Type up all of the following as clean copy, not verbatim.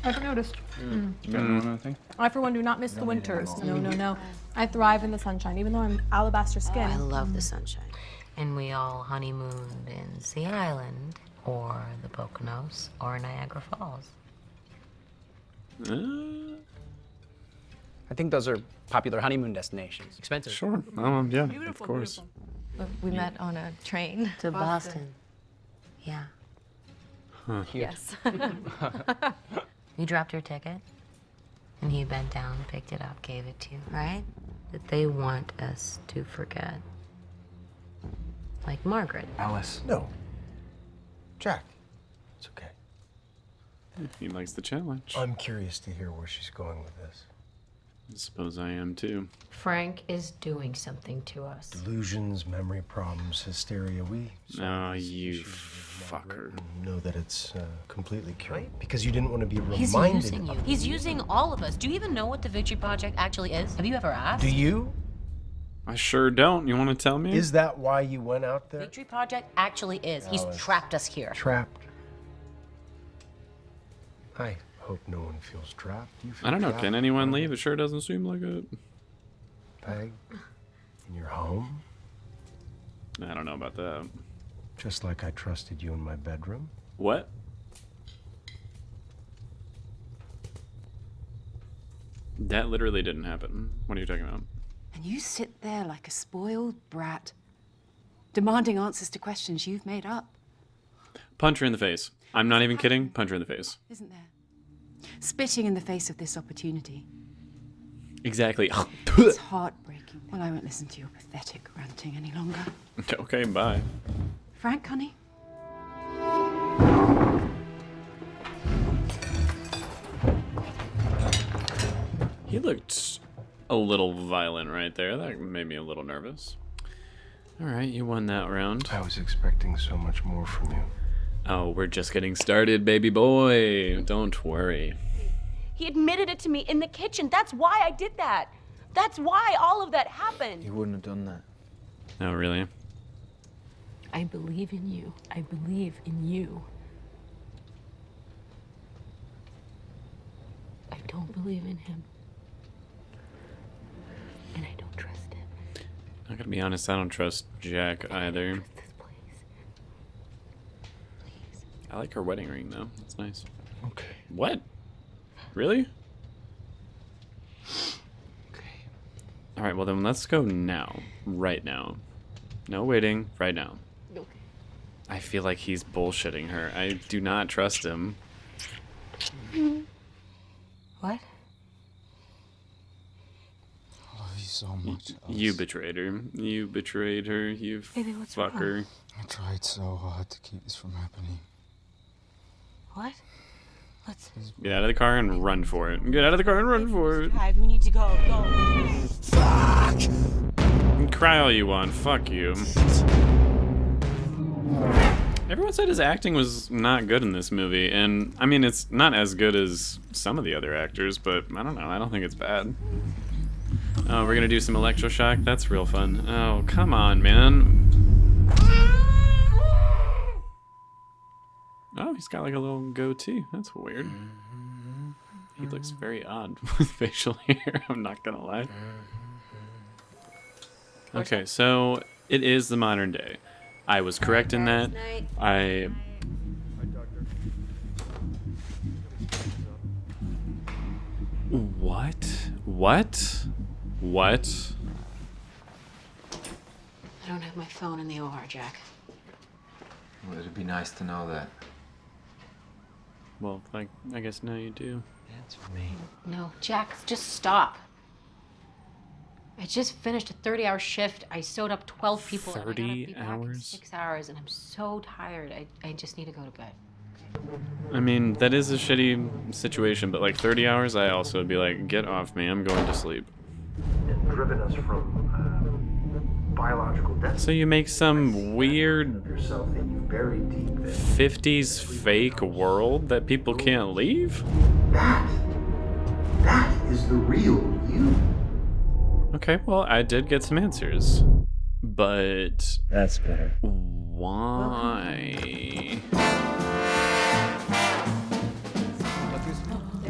I haven't noticed. You got anything? I, for one, do not miss the winters. No, no, no. I thrive in the sunshine, even though I'm alabaster skin. I love the sunshine. And we all honeymooned in Sea Island, or the Poconos, or Niagara Falls. I think those are popular honeymoon destinations. Expensive. Sure. Yeah, of course. We met on a train. To Boston. Yeah. Yes. You dropped your ticket, and he bent down, picked it up, gave it to you, right? That they want us to forget. Like Margaret. Alice. No. Jack. It's okay. He likes the challenge. I'm curious to hear where she's going with this. I suppose I am too. Frank is doing something to us. Delusions, memory problems, hysteria. Oh, you fucker. Know that it's completely cured because you didn't want to be reminded. He's using you. He's using all of us. Do you even know what the Victory Project actually is? Have you ever asked? Do you? I sure don't. You want to tell me? Is that why you went out there? Victory Project actually is. He's trapped us here. Trapped. I hope no one feels trapped. You feel I don't know. trapped? Can anyone leave? It sure doesn't seem like it. Peg, in your home? I don't know about that. Just like I trusted you in my bedroom? What? That literally didn't happen. What are you talking about? And you sit there like a spoiled brat, demanding answers to questions you've made up. Punch her in the face. I'm not even kidding. Punch her in the face. Isn't there? Spitting in the face of this opportunity. Exactly. It's heartbreaking. Well, I won't listen to your pathetic ranting any longer. Okay, bye. Frank, honey? He looked a little violent right there. That made me a little nervous. All right, you won that round. I was expecting so much more from you. Oh, we're just getting started, baby boy. Don't worry. He admitted it to me in the kitchen. That's why I did that. That's why all of that happened. He wouldn't have done that. Oh, really? I believe in you. I believe in you. I don't believe in him. And I don't trust him. I gotta be honest, I don't trust Jack either. Trust this place. Please. I like her wedding ring, though. That's nice. Okay. What? Really? Okay. All right, well then let's go now. Right now. No waiting. Right now. Okay. I feel like he's bullshitting her. I do not trust him. What? I love you so much. You betrayed her. You betrayed her. You Baby, what's fucker. I tried so hard to keep this from happening. What? Let's Get out of the car and run for it. Get out of the car and run for it. Drive, we need to go. Go. You can cry all you want. Fuck you. Everyone said his acting was not good in this movie, and I mean, it's not as good as some of the other actors, but I don't know. I don't think it's bad. Oh, we're gonna do some electroshock? That's real fun. Oh, come on, man. Oh, he's got like a little goatee. That's weird. He looks very odd with facial hair, I'm not gonna lie. Okay, so it is the modern day. I was correct in that. What? What? What? I don't have my phone in the OR, Jack. Well, it'd be nice to know that. Well, like, I guess now you do. Answer me. No, Jack, just stop. I just finished a 30-hour shift. I sewed up 12 people. and I gotta 30 be back in hours? 6 hours, and I'm so tired. I just need to go to bed. I mean, that is a shitty situation, but like 30 hours, I also would be like, get off me, I'm going to sleep. And driven us from biological death. So you make some weird Yourself that you buried deep in. 50s fake world that people can't leave? That is the real you. Okay, well, I did get some answers. But That's better. why?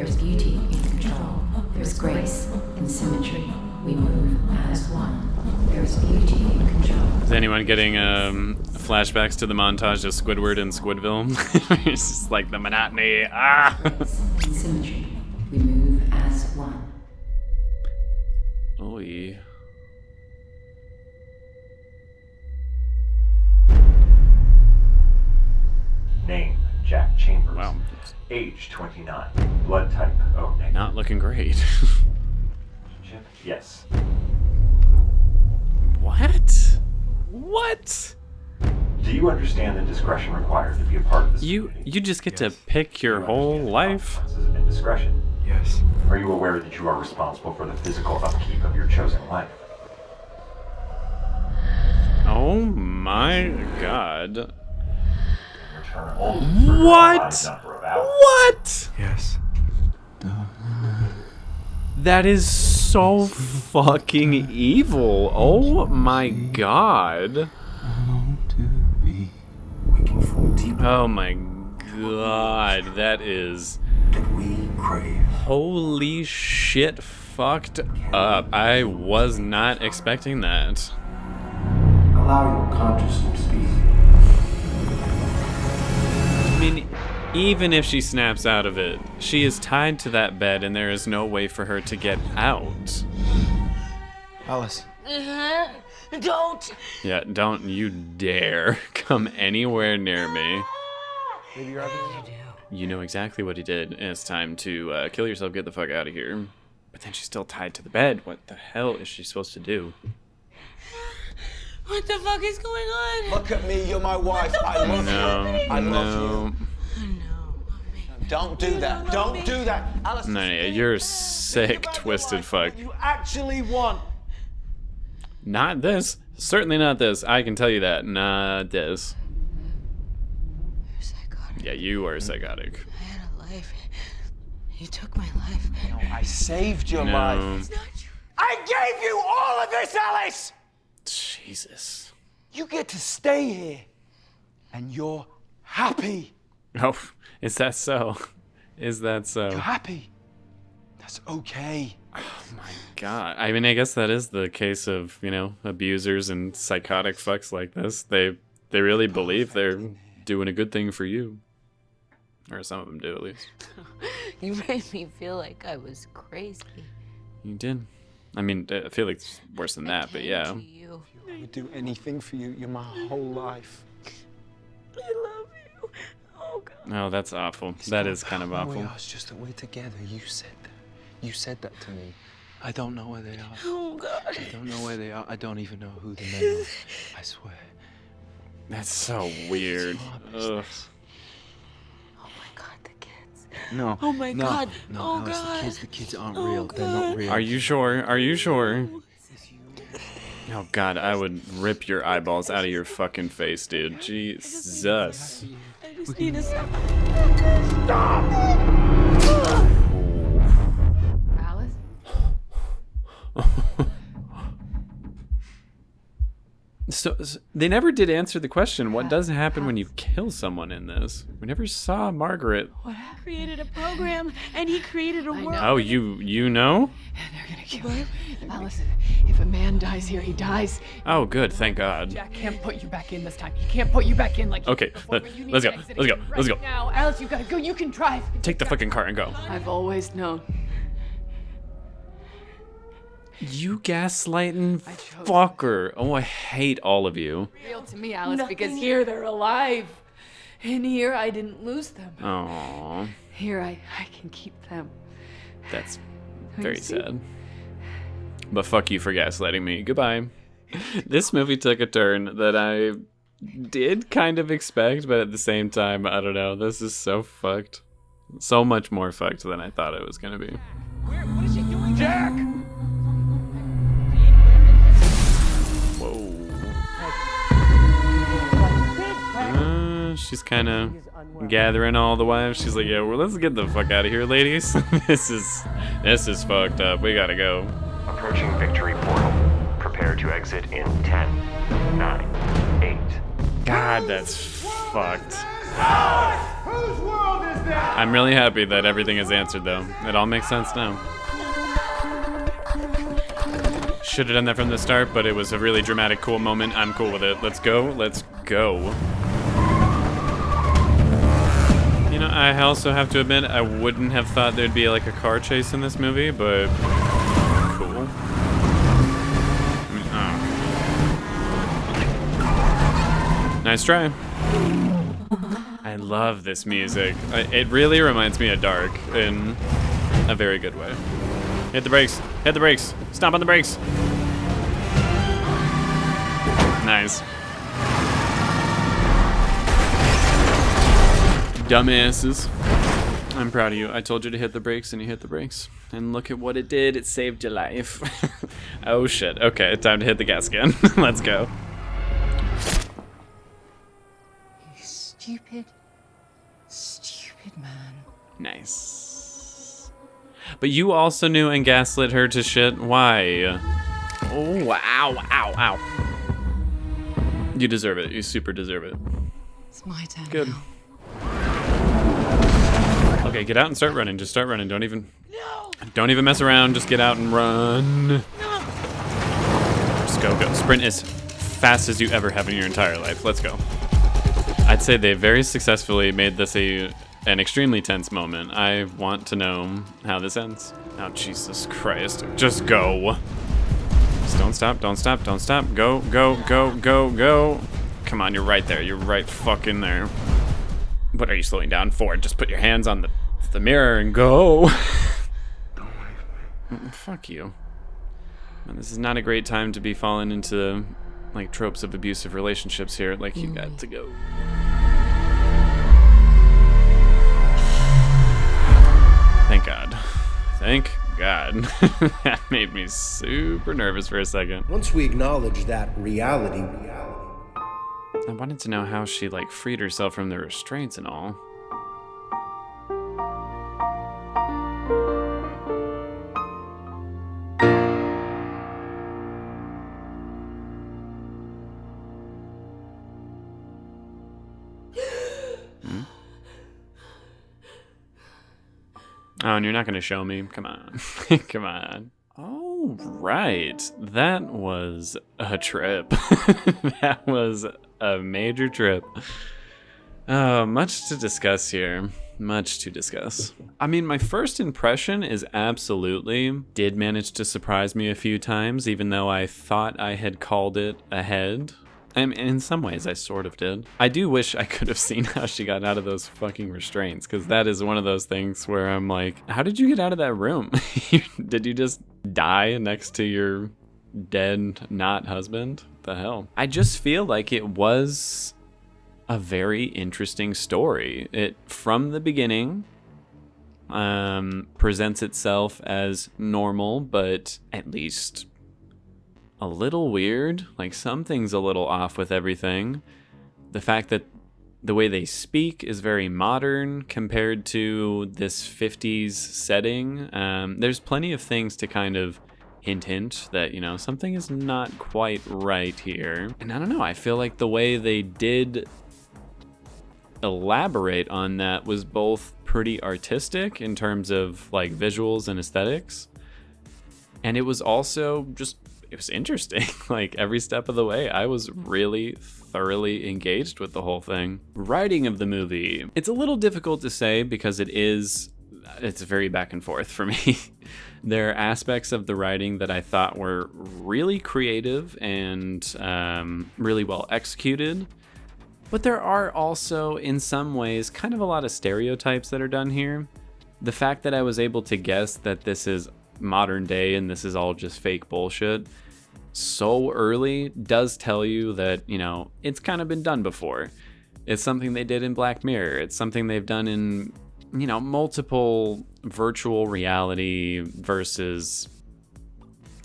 There's beauty in control. There's grace in symmetry. We move as one. There's beauty in control. Is anyone getting flashbacks to the montage of Squidward and Squidville? It's just like the monotony. Ah! Grace in symmetry. We move as one. Oy. Name, Jack Chambers. Wow. Age, 29. Blood type, O negative. Not looking great. Yes. What? What? Do you understand the discretion required to be a part of this community? You just get to pick your whole life? Consequences of indiscretion. Yes. Are you aware that you are responsible for the physical upkeep of your chosen life? Oh my god. Return only for a What? defined number of hours. What? Yes. That is so fucking evil. Oh my god. We can fall deeper Oh my god. That is than we crave. holy shit fucked up. I was not expecting that. Allow your consciousness to be. I mean, even if she snaps out of it, she is tied to that bed and there is no way for her to get out. Alice. Don't. Yeah, don't you dare come anywhere near me. Maybe you're having You know exactly what he did, and it's time to kill yourself, get the fuck out of here. But then she's still tied to the bed. What the hell is she supposed to do? What the fuck is going on? Look at me, you're my wife. I love you. I love you. Don't do that. Don't do that. Alice, No, you're sick, twisted fuck. you actually want. Not this. Certainly not this. I can tell you that. Not this. You're psychotic. Yeah, you are psychotic. I had a life. You took my life. No, I saved your No. life. It's not true. I gave you all of this, Alice! Jesus. You get to stay here. And you're happy. Oh, is that so? Is that so? You're happy. That's okay. My God. I mean, I guess that is the case of, you know, abusers and psychotic fucks like this. They really believe they're doing a good thing for you. Or some of them do, at least. You made me feel like I was crazy. You did. I mean, I feel like it's worse than that, but yeah. To you. I would do anything for you. You're my whole life. I love you. Oh God. Oh, that's awful. That is kind of Oh, awful. yeah, it's just that we're together. You said that. You said that to me. I don't know where they are. Oh God. I don't know where they are. I don't even know who the men are. I swear. That's so weird. Ugh. Oh my God, the kids. No. Oh my no, God. No, Oh Alice, God. the kids aren't Oh real. They're not God. real. Are you sure? Are you sure? Oh God, I would rip your eyeballs out of your fucking face, dude. Jesus. I just need to stop. Alice? So they never did answer the question. What does happen when you kill someone in this? We never saw Margaret. He created a program and he created a world. Oh, you know? They're gonna kill you. Alice, if a man dies here, he dies. Oh, good. Thank God. Jack can't put you back in this time. He can't put you back in like Okay, before, but you need let's to go. exit Let's go. it Let's right go. Now, Alice, you gotta go. You can drive. Take the fucking car and go. I've always known. You gaslighting I chose- fucker. Oh, I hate all of you. Real to me, Alice, because here they're alive. And here I didn't lose them. Aww. Here I can keep them. That's very sad. But fuck you for gaslighting me. Goodbye. This movie took a turn that I did kind of expect, but at the same time, I don't know. This is so fucked. So much more fucked than I thought it was going to be. What is she doing? Jack! Whoa. She's kind of gathering all the wives. She's like, yeah, well, let's get the fuck out of here, ladies. This is fucked up. We gotta go. Approaching Victory Portal. Prepare to exit in 10, 9, 8. God, that's fucked. Whose world is I'm really happy that everything is answered, though. It all makes sense now. Should have done that from the start, but it was a really dramatic, cool moment. I'm cool with it. Let's go. Let's go. You know, I also have to admit, I wouldn't have thought there'd be like a car chase in this movie, but cool. Nice try. I love this music. It really reminds me of Dark in a very good way. Hit the brakes. Hit the brakes. Stomp on the brakes. Nice. Dumbasses. I'm proud of you. I told you to hit the brakes and you hit the brakes. And look at what it did. It saved your life. Oh shit. Okay, time to hit the gas again. Let's go. You stupid, stupid man. Nice. But you also knew and gaslit her to shit. Why? Oh, ow, ow, ow. You deserve it. You super deserve it. It's my turn. Good. Now. Okay, get out and start running. Just start running. Don't even mess around. Just get out and run. Just go, go. Sprint as fast as you ever have in your entire life. Let's go. I'd say they very successfully made this an extremely tense moment. I want to know how this ends. Oh, Jesus Christ. Just go. Just don't stop, don't stop, don't stop. Go, go, go, go, go. Come on, you're right there. You're right fucking there. What are you slowing down for? Just put your hands on the mirror and go. Don't leave me. Fuck you. Man, this is not a great time to be falling into like tropes of abusive relationships here. Like, you got to go. Thank God. Thank God. That made me super nervous for a second. Once we acknowledge that reality, I wanted to know how she like freed herself from the restraints and all. Oh, and you're not going to show me? Come on. Come on. Oh, right. That was a trip. That was a major trip. Much to discuss here. Much to discuss. I mean, my first impression is absolutely did manage to surprise me a few times, even though I thought I had called it ahead. I mean, in some ways, I sort of did. I do wish I could have seen how she got out of those fucking restraints, because that is one of those things where I'm like, how did you get out of that room? Did you just die next to your dead not husband? The hell? I just feel like it was a very interesting story. It, from the beginning, presents itself as normal, but at least a little weird. Like, something's a little off with everything. The fact that the way they speak is very modern compared to this 50s setting. There's plenty of things to kind of hint that, you know, something is not quite right here. And I don't know, I feel like the way they did elaborate on that was both pretty artistic in terms of like visuals and aesthetics, and it was also just, it was interesting. Like, every step of the way, I was really thoroughly engaged with the whole thing. Writing of the movie, it's a little difficult to say because it's very back and forth for me. There are aspects of the writing that I thought were really creative and really well executed. But there are also, in some ways, kind of a lot of stereotypes that are done here. The fact that I was able to guess that this is modern day and this is all just fake bullshit so early does tell you that, you know, it's kind of been done before. It's something they did in Black Mirror. It's something they've done in, you know, multiple virtual reality versus,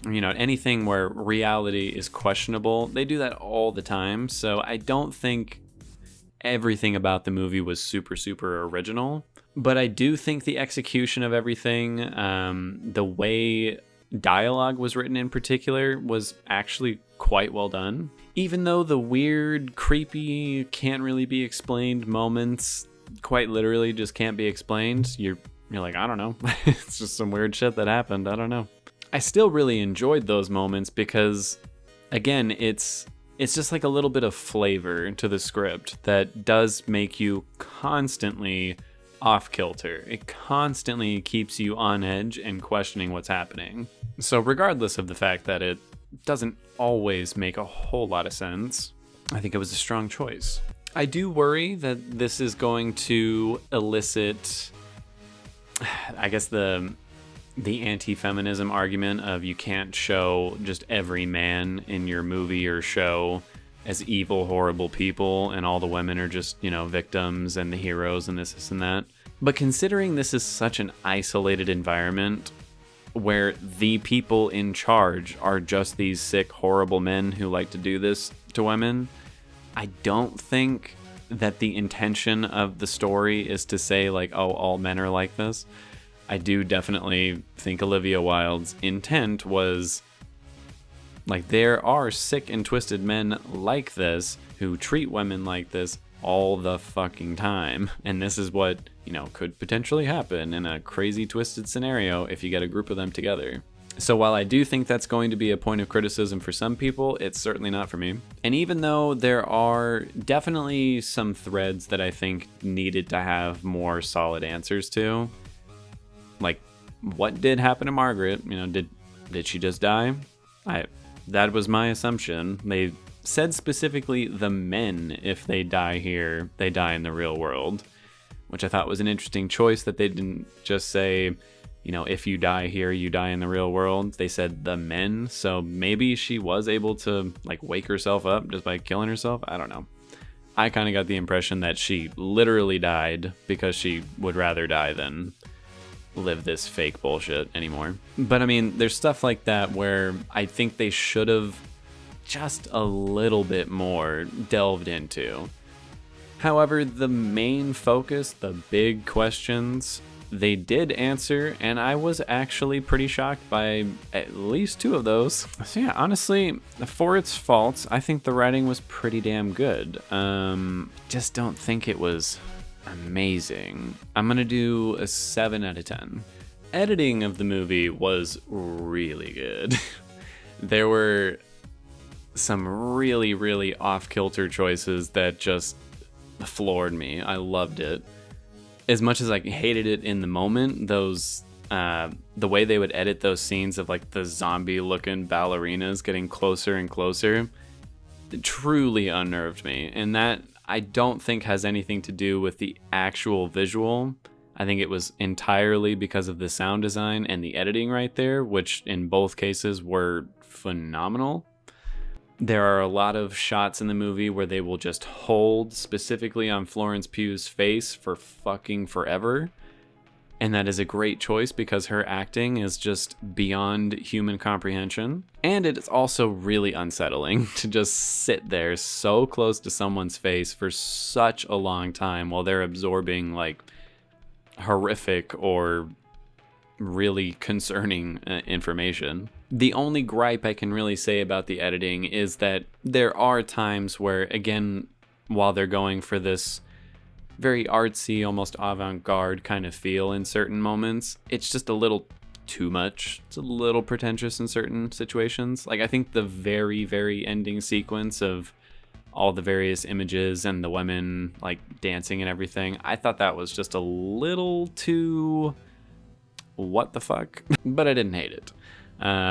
you know, anything where reality is questionable. They do that all the time. So I don't think everything about the movie was super, super original. But I do think the execution of everything, the way dialogue was written in particular, was actually quite well done. Even though the weird, creepy, can't really be explained moments quite literally just can't be explained, you're like, I don't know. It's just some weird shit that happened. I don't know. I still really enjoyed those moments because, again, it's just like a little bit of flavor to the script that does make you constantly off kilter. It constantly keeps you on edge and questioning what's happening. So regardless of the fact that it doesn't always make a whole lot of sense, I think it was a strong choice. I do worry that this is going to elicit, I guess, the anti-feminism argument of you can't show just every man in your movie or show as evil, horrible people, and all the women are just, victims and the heroes and this and that. But considering this is such an isolated environment where the people in charge are just these sick, horrible men who like to do this to women, I don't think that the intention of the story is to say, like, oh, all men are like this. I do definitely think Olivia Wilde's intent was, like, there are sick and twisted men like this who treat women like this all the fucking time. And this is what, could potentially happen in a crazy twisted scenario if you get a group of them together. So while I do think that's going to be a point of criticism for some people, it's certainly not for me. And even though there are definitely some threads that I think needed to have more solid answers to, like, what did happen to Margaret? Did she just die? That was my assumption. They said specifically the men, if they die here, they die in the real world, which I thought was an interesting choice, that they didn't just say, if you die here, you die in the real world. They said the men, so maybe she was able to, like, wake herself up just by killing herself. I don't know. I kind of got the impression that she literally died because she would rather die than live this fake bullshit anymore. But I mean, there's stuff like that where I think they should have just a little bit more delved into. However, the main focus, the big questions, they did answer, and I was actually pretty shocked by at least 2 of those. So yeah, honestly, for its faults, I think the writing was pretty damn good. Just don't think it was amazing. I'm gonna do a 7 out of 10. Editing of the movie was really good. There were some really, really off-kilter choices that just floored me. I loved it. As much as I hated it in the moment, those the way they would edit those scenes of, like, the zombie-looking ballerinas getting closer and closer, it truly unnerved me. And that, I don't think, has anything to do with the actual visual. I think it was entirely because of the sound design and the editing right there, which in both cases were phenomenal. There are a lot of shots in the movie where they will just hold specifically on Florence Pugh's face for fucking forever. And that is a great choice because her acting is just beyond human comprehension. And it is also really unsettling to just sit there so close to someone's face for such a long time while they're absorbing, like, horrific or really concerning information. The only gripe I can really say about the editing is that there are times where, again, while they're going for this very artsy, almost avant-garde kind of feel in certain moments, it's just a little too much. It's a little pretentious in certain situations. Like, I think the very, very ending sequence of all the various images and the women, like, dancing and everything, I thought that was just a little too what the fuck, but I didn't hate it.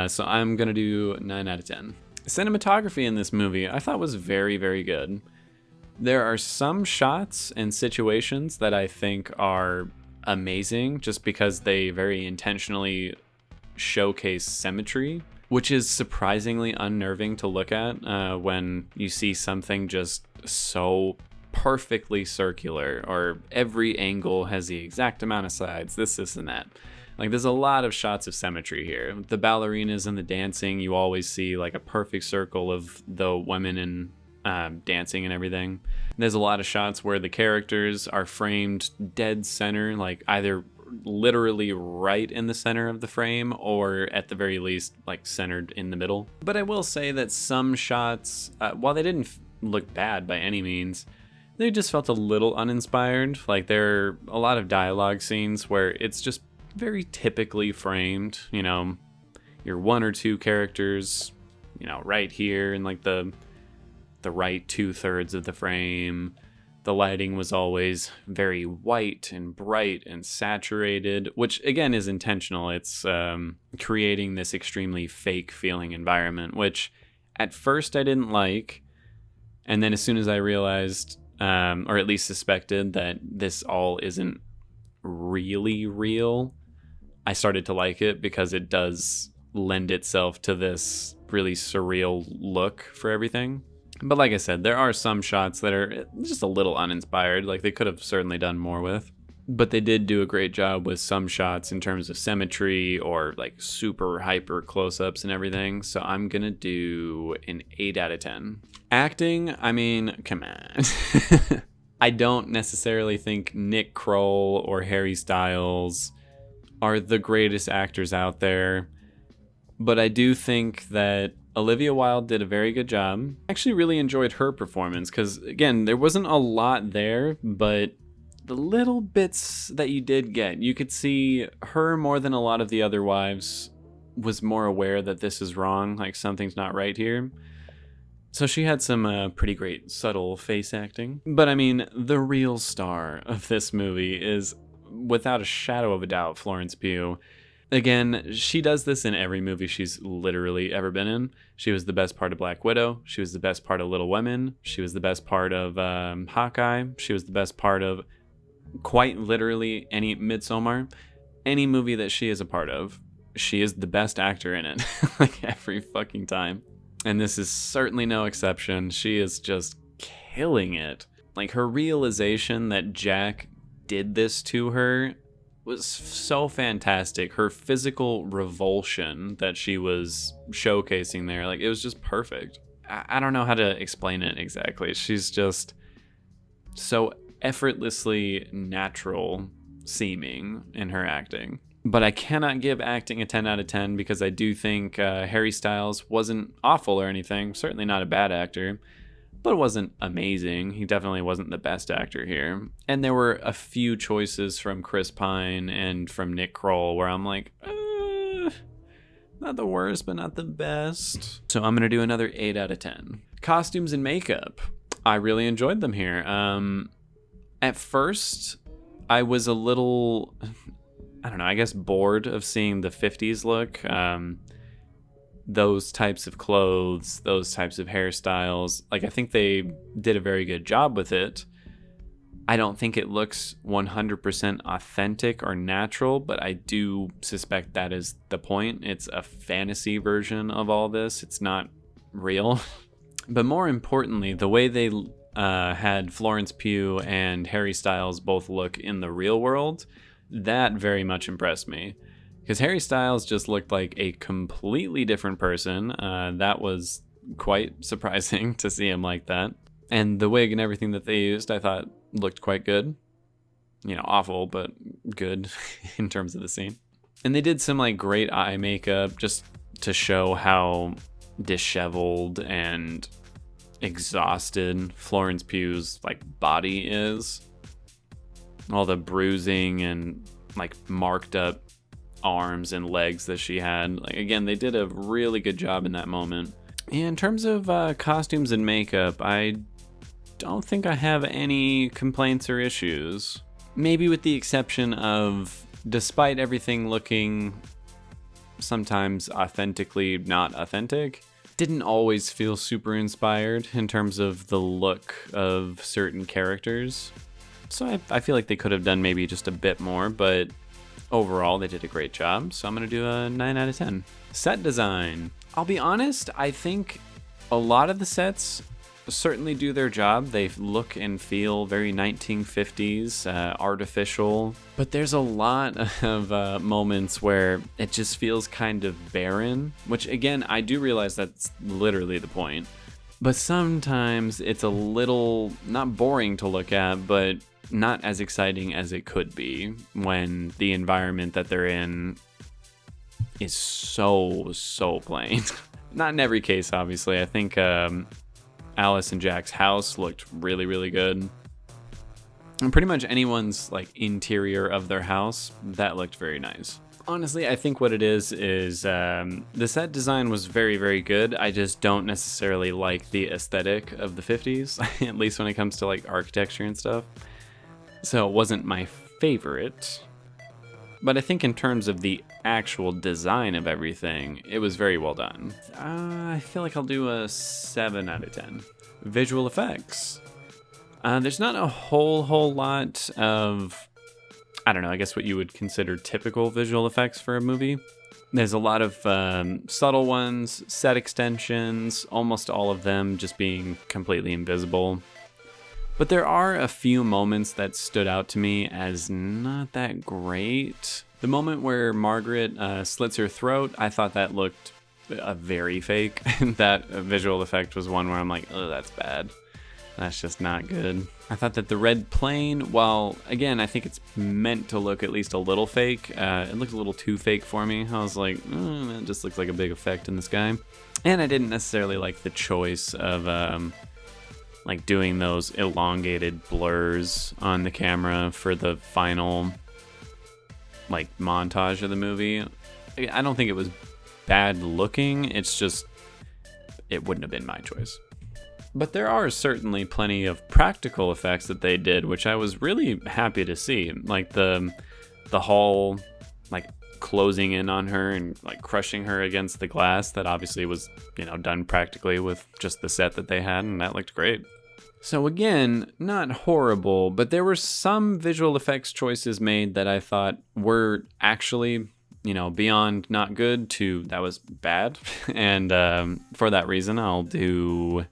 So I'm gonna do 9 out of 10. Cinematography in this movie I thought was very, very good. There are some shots and situations that I think are amazing just because they very intentionally showcase symmetry, which is surprisingly unnerving to look at when you see something just so perfectly circular, or every angle has the exact amount of sides, this, and that. Like, there's a lot of shots of symmetry here. The ballerinas and the dancing, you always see, like, a perfect circle of the women and dancing and everything. There's a lot of shots where the characters are framed dead center, like either literally right in the center of the frame or at the very least, like, centered in the middle. But I will say that some shots, while they didn't look bad by any means, they just felt a little uninspired. Like there are a lot of dialogue scenes where it's just very typically framed, you know, your one or two characters, you know, right here in like the right 2/3 of the frame. The lighting was always very white and bright and saturated, which again is intentional. It's creating this extremely fake feeling environment, which at first I didn't like. And then as soon as I realized, or at least suspected, that this all isn't really real, I started to like it because it does lend itself to this really surreal look for everything. But like I said, there are some shots that are just a little uninspired, like they could have certainly done more with. But they did do a great job with some shots in terms of symmetry or like super hyper close-ups and everything. So I'm gonna do an 8 out of 10. Acting, I mean, come on. I don't necessarily think Nick Kroll or Harry Styles are the greatest actors out there, but I do think that Olivia Wilde did a very good job. I actually really enjoyed her performance because, again, there wasn't a lot there, but the little bits that you did get, you could see her more than a lot of the other wives was more aware that this is wrong, like something's not right here. So she had some pretty great subtle face acting. But I mean, the real star of this movie is, without a shadow of a doubt, Florence Pugh. Again, she does this in every movie she's literally ever been in. She was the best part of Black Widow. She was the best part of Little Women. She was the best part of Hawkeye. She was the best part of quite literally any Midsommar. Any movie that she is a part of, she is the best actor in it. Like every fucking time. And this is certainly no exception. She is just killing it. Like her realization that Jack did this to her was so fantastic. Her physical revulsion that she was showcasing there, like it was just perfect. I don't know how to explain it exactly. She's just so effortlessly natural seeming in her acting. But I cannot give acting a 10 out of 10 because I do think Harry Styles wasn't awful or anything. Certainly not a bad actor, but it wasn't amazing. He definitely wasn't the best actor here. And there were a few choices from Chris Pine and from Nick Kroll where I'm like, not the worst, but not the best. So I'm going to do another 8 out of 10. Costumes and makeup. I really enjoyed them here. At first, I was a little, I don't know, I guess bored of seeing the 50s look. Those types of clothes, those types of hairstyles. Like, I think they did a very good job with it. I don't think it looks 100% authentic or natural, but I do suspect that is the point. It's a fantasy version of all this. It's not real. But more importantly, the way they had Florence Pugh and Harry Styles both look in the real world, that very much impressed me. Because Harry Styles just looked like a completely different person. That was quite surprising to see him like that. And the wig and everything that they used, I thought looked quite good. You know, awful, but good in terms of the scene. And they did some like great eye makeup just to show how disheveled and exhausted Florence Pugh's like body is. All the bruising and like marked up arms and legs that she had. Like, again, they did a really good job in that moment. In terms of costumes and makeup, I don't think I have any complaints or issues. Maybe with the exception of, despite everything looking sometimes authentically not authentic, didn't always feel super inspired in terms of the look of certain characters. So I feel like they could have done maybe just a bit more, but overall, they did a great job, so I'm going to do a 9 out of 10. Set design. I'll be honest, I think a lot of the sets certainly do their job. They look and feel very 1950s, artificial, but there's a lot of moments where it just feels kind of barren, which again, I do realize that's literally the point. But sometimes it's a little, not boring to look at, but not as exciting as it could be when the environment that they're in is so plain. Not in every case, obviously. I think Alice and Jack's house looked really good. And pretty much anyone's like interior of their house, that looked very nice. Honestly, I think what it is the set design was very, very good. I just don't necessarily like the aesthetic of the 50s, at least when it comes to like architecture and stuff. So it wasn't my favorite. But I think in terms of the actual design of everything, it was very well done. I feel like I'll do a 7 out of 10. Visual effects. There's not a whole lot of, I don't know, I guess what you would consider typical visual effects for a movie. There's a lot of subtle ones, set extensions, almost all of them just being completely invisible. But there are a few moments that stood out to me as not that great. The moment where Margaret slits her throat, I thought that looked very fake. That visual effect was one where I'm like, oh, that's bad. That's just not good. I thought that the red plane, while again, I think it's meant to look at least a little fake, it looked a little too fake for me. I was like, that just looks like a big effect in the sky. And I didn't necessarily like the choice of like doing those elongated blurs on the camera for the final like montage of the movie. I don't think it was bad looking, it's just it wouldn't have been my choice. But there are certainly plenty of practical effects that they did, which I was really happy to see. Like the hall like closing in on her and like crushing her against the glass, that obviously was, done practically with just the set that they had, and that looked great. So again, not horrible, but there were some visual effects choices made that I thought were actually, beyond not good to that was bad. And for that reason, I'll do...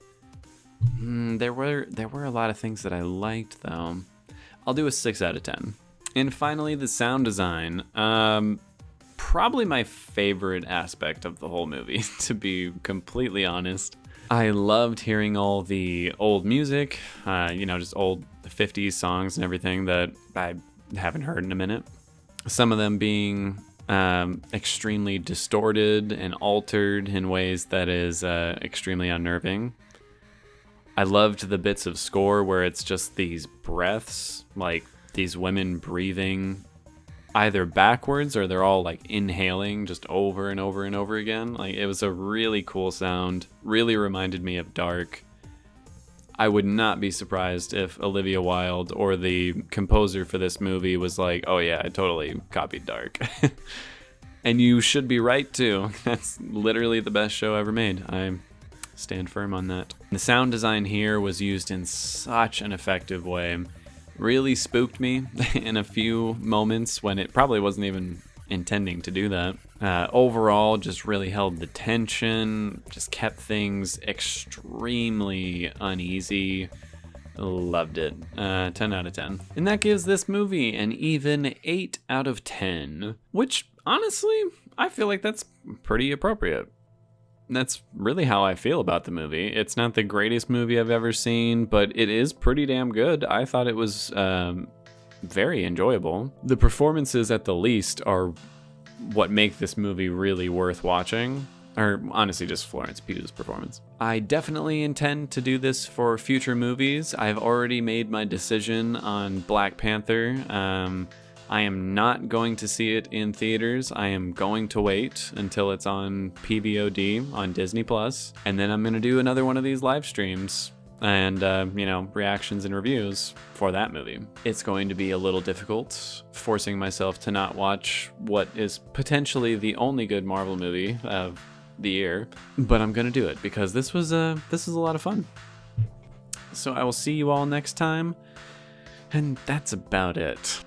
There were a lot of things that I liked, though. I'll do a 6 out of 10. And finally, the sound design. Probably my favorite aspect of the whole movie, to be completely honest. I loved hearing all the old music, just old 50s songs and everything that I haven't heard in a minute. Some of them being extremely distorted and altered in ways that is extremely unnerving. I loved the bits of score where it's just these breaths, like these women breathing either backwards or they're all like inhaling just over and over and over again. Like, it was a really cool sound, really reminded me of Dark. I would not be surprised if Olivia Wilde or the composer for this movie was like, oh yeah, I totally copied Dark. And you should be right too. That's literally the best show ever made. I stand firm on that. The sound design here was used in such an effective way. Really spooked me in a few moments when it probably wasn't even intending to do that. Overall, just really held the tension, just kept things extremely uneasy. Loved it. 10 out of 10. And that gives this movie an even 8 out of 10, which honestly, I feel like that's pretty appropriate. That's really how I feel about the movie. It's not the greatest movie I've ever seen, but it is pretty damn good. I thought it was very enjoyable. The performances, at the least, are what make this movie really worth watching. Or honestly, just Florence Pugh's performance. I definitely intend to do this for future movies. I've already made my decision on Black Panther. I am not going to see it in theaters. I am going to wait until it's on PVOD on Disney+, and then I'm going to do another one of these live streams and, reactions and reviews for that movie. It's going to be a little difficult forcing myself to not watch what is potentially the only good Marvel movie of the year, but I'm going to do it because this was a lot of fun. So I will see you all next time, and that's about it.